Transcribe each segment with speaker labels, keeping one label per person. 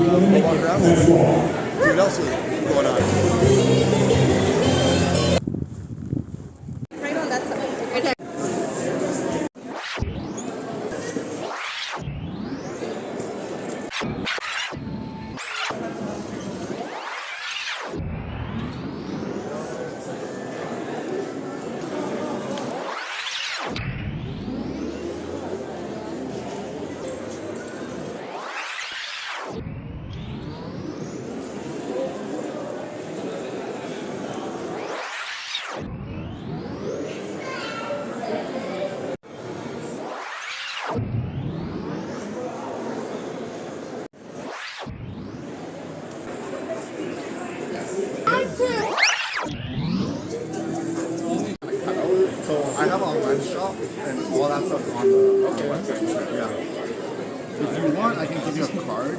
Speaker 1: walk around. See what else is going on.
Speaker 2: Right on that side. Okay.
Speaker 1: So I have an online shop and all that stuff on the website. So, yeah. If you want, I can give you a card.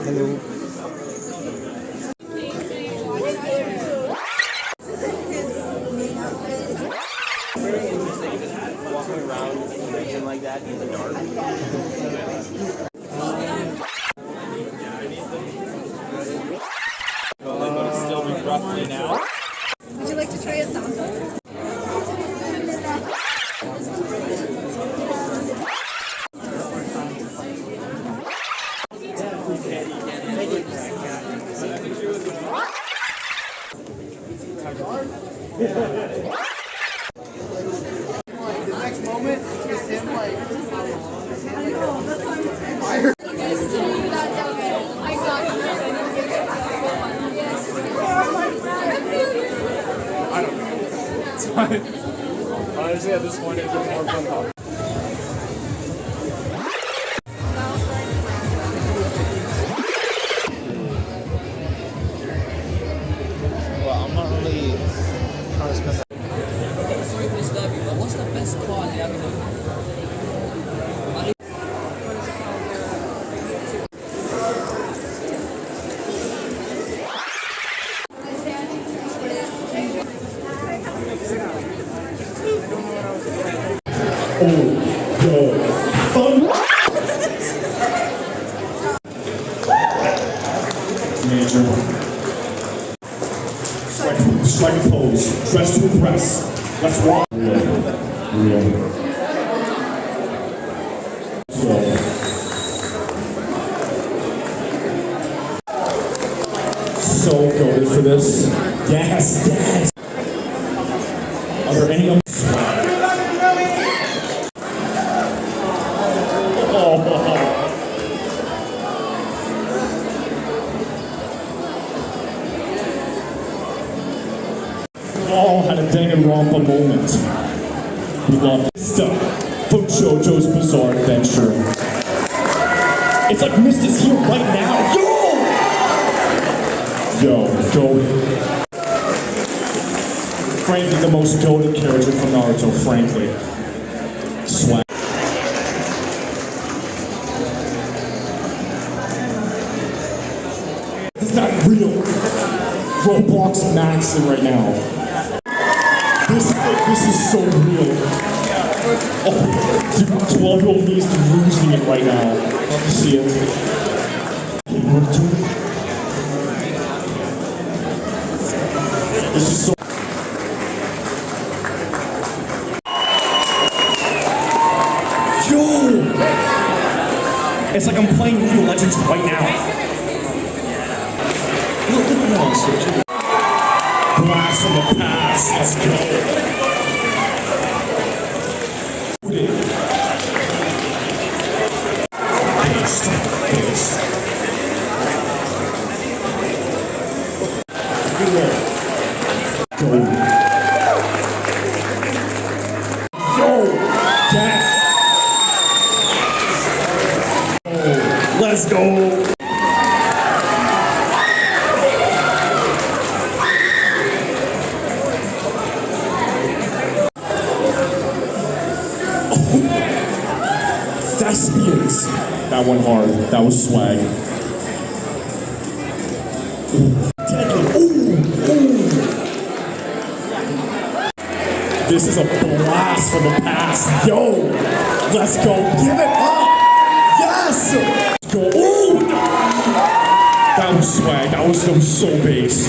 Speaker 3: Hello.
Speaker 4: Walking around in a region like that in the dark. But it's still be roughly now.
Speaker 2: Would you like to try a sample?
Speaker 1: The next moment is him like.
Speaker 5: I don't know. It's fine. Honestly, at this point, it's just more fun talking.
Speaker 1: Well, I'm not really trying to spend that.
Speaker 6: Sorry for disturbing, but what's the best car in the avenue?
Speaker 7: Strike a pose, dress to impress. Let's rock. Real. So goaded for this. Yes, yes. Are there any other all had a Danganronpa moment. We loved it. Stuff from JoJo's Bizarre Adventure. It's like Mist is here right now. Yo, goated. Frankly, the most goated character from Naruto, frankly. Swag. It's not real. Roblox maxing right now. This is so real. Oh, dude, 12-year-old me is losing it right now. Love to see it. This is so. Yo! It's like I'm playing League of Legends right now. Look at that. Blast from the past. Let's go. good way. Go. Yo, get. Oh, let's go. Thespians. That went hard. That was swag. Ooh, deadly. Ooh, ooh. This is a blast from the past. Yo, let's go. Give it up. Yes. Let's go. Ooh. That was swag. That was so based.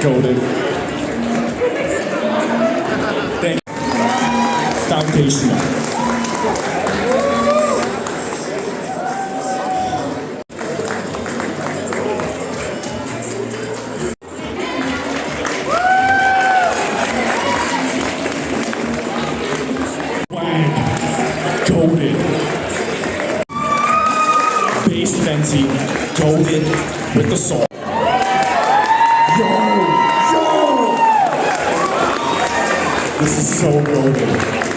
Speaker 7: Golden. Thank you. Foundational. Swag. Golden. Base Fenty. Golden with the salt. Yo! This is so golden.